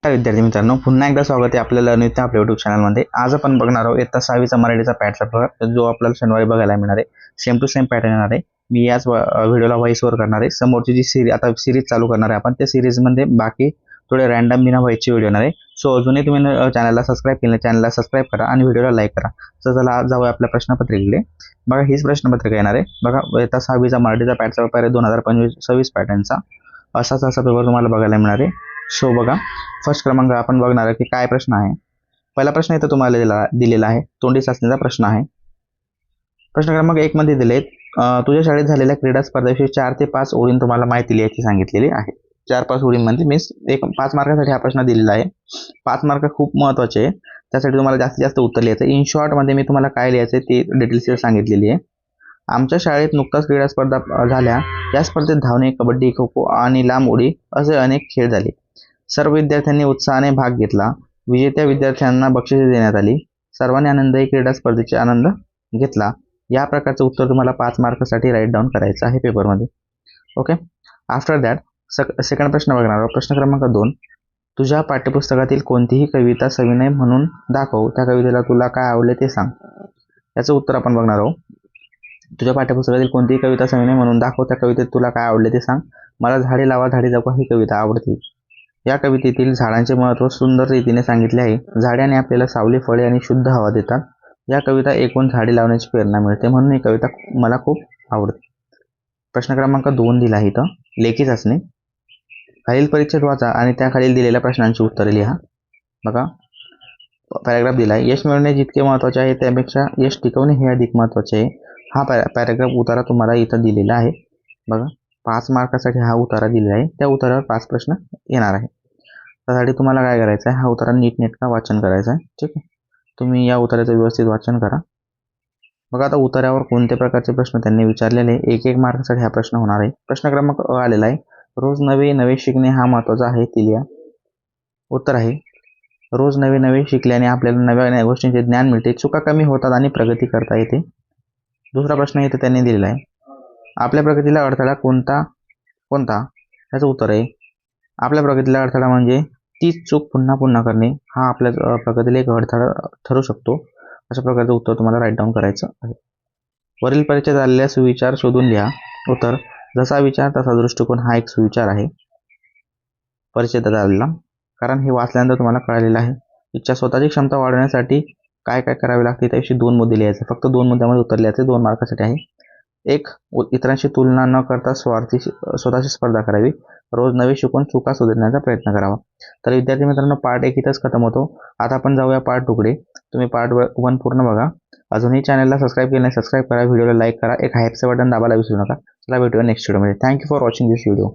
विद्यार्थी मित्रांनो, पुन्हा एकदा स्वागत आहे आपल्या लर्निंग विथ आपल्या YouTube चॅनलमध्ये। आज आपण बघणार आहोत इयत्ता 6वीचा मराठीचा पॅटर्न जो आपल्याला शनिवारी बघायला मिळणार आहे। सेम टू सेम पॅटर्न येणार आहे। मी याच व्हिडिओला व्हॉइस ओव्हर करणार आहे। समोरची जी सिरीज आता सिरीज चालू करणार आहे आपण, त्या सिरीजमध्ये बाकी थोडे रॅन्डम बिना व्हॉइसचे व्हिडिओ येणार आहे। सो अजूनही तुम्ही चॅनलला सबस्क्राईब केलं, चॅनलला सबस्क्राईब करा आणि व्हिडिओला लाईक करा। तर चला आज जाऊया आपल्या प्रश्नपत्रिकेकडे। बघा, हीच प्रश्नपत्रिका येणार आहे। बघा, इयत्ता 6वीचा मराठीचा पॅटर्न पेपर आहे 2025-26 पॅटर्नचा। असा पेपर तुम्हाला बघायला मिळणार आहे। सो बघा, फर्स्ट क्रमांक आपण बघणार आहे की काय प्रश्न आहे। पहिला प्रश्न इथं तुम्हाला दिलेला आहे, तोंडी चाचणीचा प्रश्न आहे। प्रश्न क्रमांक 1 मध्ये दिले तुझ्या शाळेत झालेल्या क्रीडा स्पर्धेविषयी 4 ते 5 ओळीं तुम्हाला माहिती लिहायची सांगितलेली आहे। 4-5 ओळींमध्ये मीन्स 5 मार्कासाठी हा प्रश्न दिलेला आहे। 5 मार्क खूप महत्त्वाचे आहे, त्यासाठी तुम्हाला जास्तीत जास्त उत्तर लिहायचं। इन शॉर्ट मध्ये मी तुम्हाला काय लिहायचं ते डिटेल्स सांगितलेली आहे। आमच्या शाळेत नुकताच क्रीडा स्पर्धा झाल्या। या स्पर्धेत धावणे, कबड्डी, खो खो आणि लांब उडी असे अनेक खेळ झाले। सर्व विद्यार्थ्यांनी उत्साहाने भाग घेतला। विजेत्या विद्यार्थ्यांना बक्षिसे देण्यात आली। सर्वांनी आनंददायी क्रीडा स्पर्धेचा आनंद घेतला। या प्रकारचं उत्तर तुम्हाला 5 मार्कसाठी राईट डाऊन करायचं आहे पेपरमध्ये। ओके, आफ्टर दॅट सेकंड प्रश्न बघणार आहोत। प्रश्न क्रमांक 2, तुझ्या पाठ्यपुस्तकातील कोणतीही कविता सविनय म्हणून दाखव। त्या कवितेला तुला काय आवडले ते सांग। याचं उत्तर आपण बघणार आहोत। तुझ्या पाठ्यपुस्तकातील कोणतीही कविता सविनय म्हणून दाखव। त्या कवितेत तुला काय आवडले ते सांग। मला झाडे लावा झाडे जगवा ही कविता आवडते। या कवितेतील झाडांचे महत्त्व सुंदर रीतीने सांगितले आहे। झाडाने आपल्याला सावली, फळे आणि शुद्ध हवा देतात। या कविता ऐकून झाडे लावण्याची प्रेरणा मिळते, म्हणून ही कविता मला खूप आवडते। प्रश्न क्रमांक 2 दिला आहे इथं, लेखी चाचणी। खालील परिच्छेद वाचा आणि त्याखालील दिलेल्या प्रश्नांची उत्तरे लिहा। बघा, पॅराग्राफ दिला आहे, यश मिळवणे जितके महत्त्वाचे आहे त्यापेक्षा यश टिकवणे हे अधिक महत्त्वाचे आहे। हा पॅराग्राफ उतारा तुम्हाला इथं दिलेला आहे। बघा, 5 मार्कासाठी हा उतारा दिलेला आहे। त्या उतारावर 5 प्रश्न येणार आहे। त्यासाठी तुम्हाला काय करायचं आहे, हा उतारा नीटनेटका वाचन करायचा आहे। ठीक आहे, तुम्ही या उताराचं व्यवस्थित वाचन करा। बघा, आता उतार्यावर कोणत्या प्रकारचे प्रश्न त्यांनी विचारलेले, 1-1 मार्कासाठी हा प्रश्न होणार आहे। प्रश्न क्रमांक आलेला आहे, रोज नवे शिकणे हा महत्त्वाचा आहे ते लिहा। उत्तर आहे, रोज नवे शिकल्याने आपल्याला नव्या गोष्टींचे ज्ञान मिळते, चुका कमी होतात आणि प्रगती करता येते। दुसरा प्रश्न इथे त्यांनी दिलेला आहे, आपल्या प्रगतीला अडथळा कोणता? याचं उत्तर आहे, आपल्या प्रगतीला अडथळा म्हणजे तीच चूक पुन्हा पुन्हा करणे, हा आपल्या प्रगतीला एक अडथळा ठरू शकतो। अशा प्रकारचं उत्तर तुम्हाला राईट डाऊन करायचं आहे। वरील परिचयात आलेल्या सुविचार शोधून लिहा। उत्तर, जसा विचार तसा दृष्टिकोन हा एक सुविचार आहे परिचयात आलेला, कारण हे वाचल्यानंतर तुम्हाला कळालेलं आहे। इच्छा स्वतःची क्षमता वाढवण्यासाठी काय काय करावे लागते त्याविषयी 2 मुद्दे लिहायचे। फक्त 2 मुद्द्यामध्ये उत्तर लिहायचे, 2 मार्कासाठी आहे। 1, इतरांशी तुलना न करता स्वतःची स्पर्धा करावी। रोज नवे शिकून चुका सुधारण्याचा प्रयत्न करावा। तर विद्यार्थी मित्रांनो, पार्ट 1 इथंच खतम होतो। आता आपण जाऊया पार्ट 2 कडे। तुम्ही पार्ट 1 पूर्ण बघा। अजूनही चॅनलला सबस्क्राईब केलं नाही, सबस्क्राईब करा, व्हिडिओला लाईक करा, एक हाईपचं बटन दाबायला विसरू नका। चला भेटूया नेक्स्ट व्हिडिओमध्ये। Thank you for watching this video.